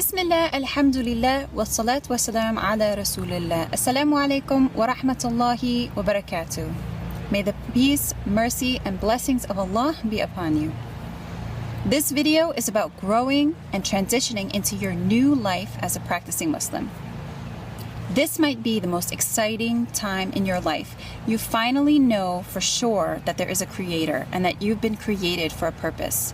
Bismillah, alhamdulillah, wassalat wassalam ala rasulillah. Assalamu alaikum wa rahmatullahi wa barakatuh. May the peace, mercy, and blessings of Allah be upon you. This video is about growing and transitioning into your new life as a practicing Muslim. This might be the most exciting time in your life. You finally know for sure that there is a creator and that you've been created for a purpose.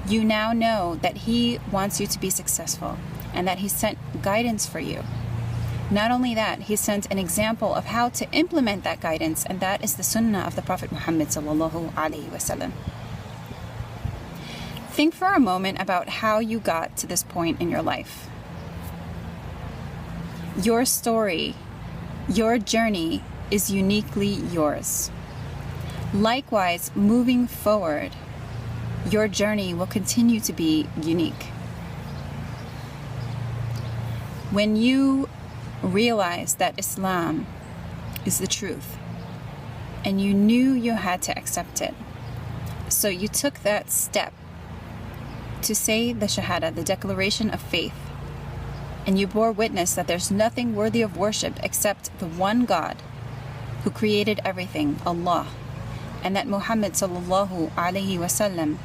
You now know that He wants you to be successful and that He sent guidance for you. Not only that, He sent an example of how to implement that guidance, and that is the Sunnah of the Prophet Muhammad sallallahu alaihi wasallam. Think for a moment about how you got to this point in your life. Your story, your journey is uniquely yours. Likewise, moving forward, your journey will continue to be unique. When you realize that Islam is the truth and you knew you had to accept it, so you took that step to say the Shahada, the declaration of faith, and you bore witness that there's nothing worthy of worship except the one God who created everything, Allah, and that Muhammad sallallahu alaihi wasallam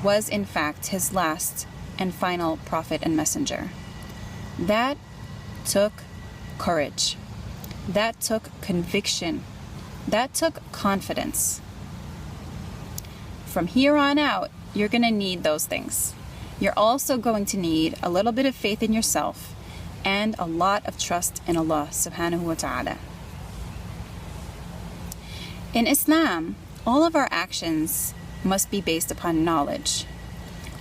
was in fact his last and final prophet and messenger. That took courage. That took conviction. That took confidence. From here on out, you're going to need those things. You're also going to need a little bit of faith in yourself and a lot of trust in Allah subhanahu wa ta'ala. In Islam, all of our actions must be based upon knowledge.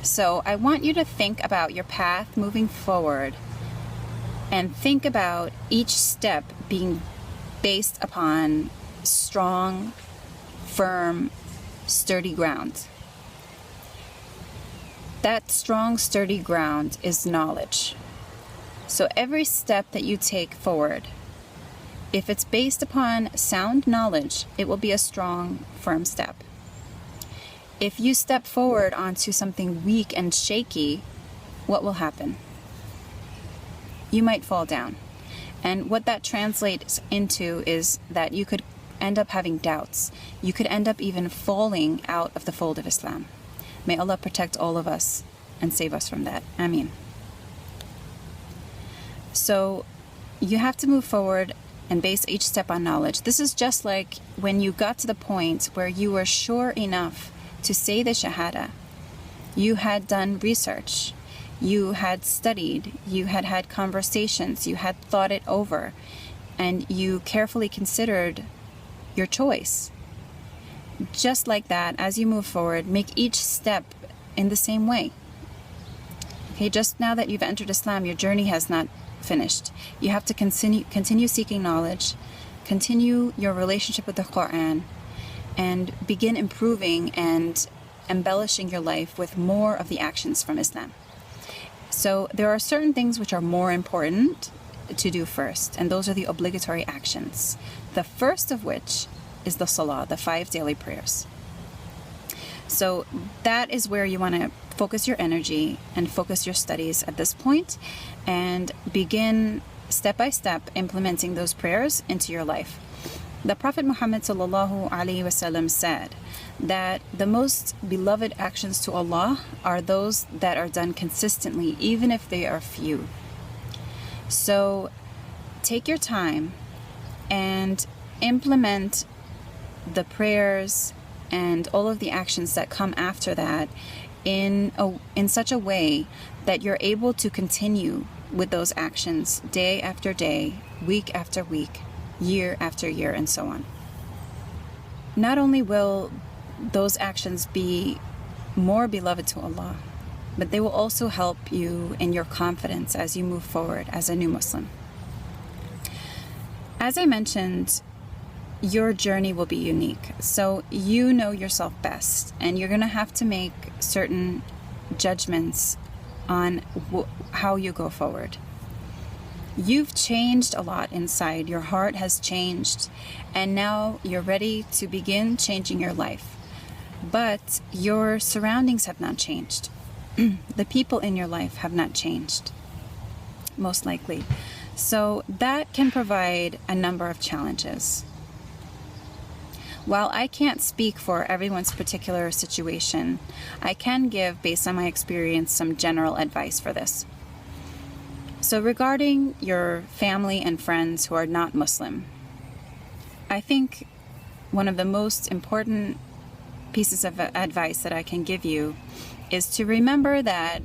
So I want you to think about your path moving forward and think about each step being based upon strong, firm, sturdy ground. That strong, sturdy ground is knowledge. So every step that you take forward, if it's based upon sound knowledge, it will be a strong, firm step. If you step forward onto something weak and shaky, what will happen? You might fall down. And what that translates into is that you could end up having doubts. You could end up even falling out of the fold of Islam. May Allah protect all of us and save us from that. Ameen. So you have to move forward and base each step on knowledge. This is just like when you got to the point where you were sure enough to say the Shahada. You had done research. You had studied. You had had conversations. You had thought it over. And you carefully considered your choice. Just like that, as you move forward, make each step in the same way. Okay, just now that you've entered Islam, your journey has not finished. You have to continue seeking knowledge, continue your relationship with the Quran, and begin improving and embellishing your life with more of the actions from Islam. So there are certain things which are more important to do first, and those are the obligatory actions. The first of which is the Salah, the 5 daily prayers. So that is where you want to focus your energy and focus your studies at this point, and begin step by step implementing those prayers into your life. The Prophet Muhammad sallallahu alaihi wasallam said that the most beloved actions to Allah are those that are done consistently, even if they are few. So take your time and implement the prayers and all of the actions that come after that in such a way that you're able to continue with those actions day after day, week after week, year after year, and so on. Not only will those actions be more beloved to Allah, but they will also help you in your confidence as you move forward as a new Muslim. As I mentioned, your journey will be unique. So you know yourself best, and you're going to have to make certain judgments on how you go forward. You've changed a lot inside. Your heart has changed, and now you're ready to begin changing your life. But your surroundings have not changed. The people in your life have not changed. most likely. So that can provide a number of challenges. While I can't speak for everyone's particular situation, I can give, based on my experience, some general advice for this. So regarding your family and friends who are not Muslim, I think one of the most important pieces of advice that I can give you is to remember that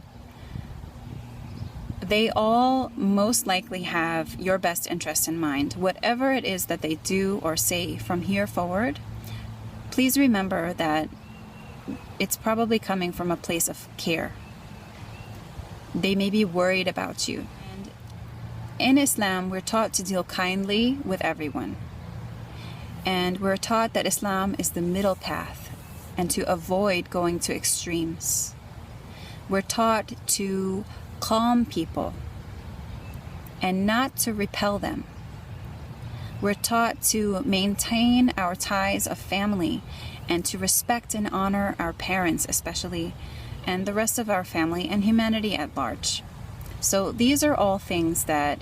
they all most likely have your best interest in mind. Whatever it is that they do or say from here forward, please remember that it's probably coming from a place of care. They may be worried about you. And in Islam, we're taught to deal kindly with everyone. And we're taught that Islam is the middle path and to avoid going to extremes. We're taught to calm people and not to repel them. We're taught to maintain our ties of family and to respect and honor our parents especially, and the rest of our family and humanity at large. So these are all things that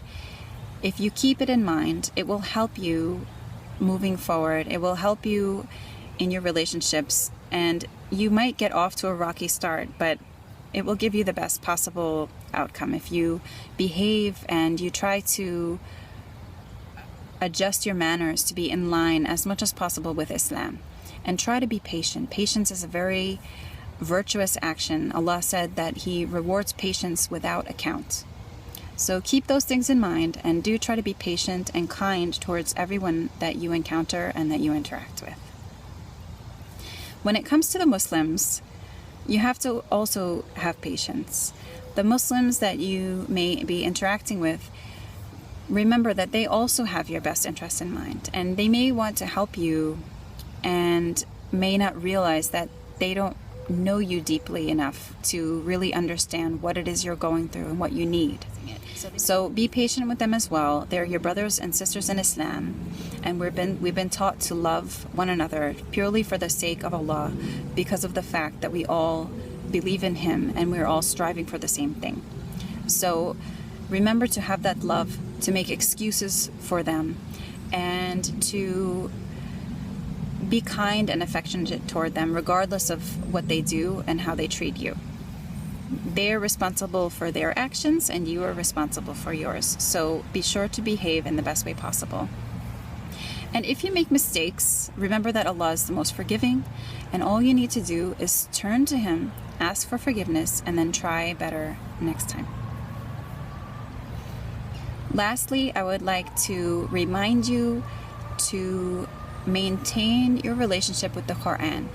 if you keep it in mind, it will help you moving forward. It will help you in your relationships, and you might get off to a rocky start, but it will give you the best possible outcome if you behave and you try to adjust your manners to be in line as much as possible with Islam, and try to be patient. Patience is a very virtuous action. Allah said that He rewards patience without account. So keep those things in mind and do try to be patient and kind towards everyone that you encounter and that you interact with. When it comes to the Muslims, you have to also have patience. The Muslims that you may be interacting with, remember that they also have your best interest in mind, and they may want to help you and may not realize that they don't know you deeply enough to really understand what it is you're going through and what you need. So be patient with them as well. They're your brothers and sisters in Islam, and we've been taught to love one another purely for the sake of Allah, because of the fact that we all believe in Him and we're all striving for the same thing. So remember to have that love, to make excuses for them, and to be kind and affectionate toward them regardless of what they do and how they treat you. They're responsible for their actions and you are responsible for yours. So be sure to behave in the best way possible. And if you make mistakes, remember that Allah is the most forgiving, and all you need to do is turn to Him, ask for forgiveness, and then try better next time. Lastly, I would like to remind you to maintain your relationship with the Quran.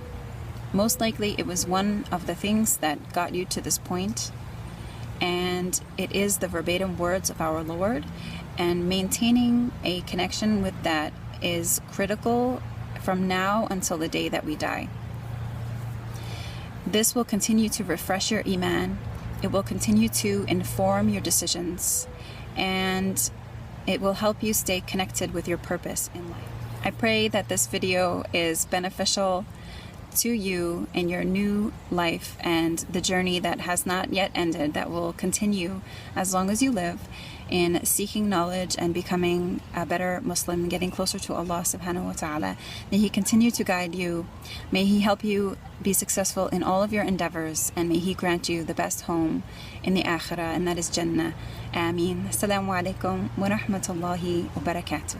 Most likely it was one of the things that got you to this point, and it is the verbatim words of our Lord, and maintaining a connection with that is critical from now until the day that we die. This will continue to refresh your Iman, it will continue to inform your decisions, and it will help you stay connected with your purpose in life. I pray that this video is beneficial to you in your new life and the journey that has not yet ended, that will continue as long as you live, in seeking knowledge and becoming a better Muslim, getting closer to Allah subhanahu wa ta'ala. May He continue to guide you. May He help you be successful in all of your endeavors, and may He grant you the best home in the Akhirah, and that is Jannah. Ameen. Assalamu alaikum wa rahmatullahi wa barakatuh.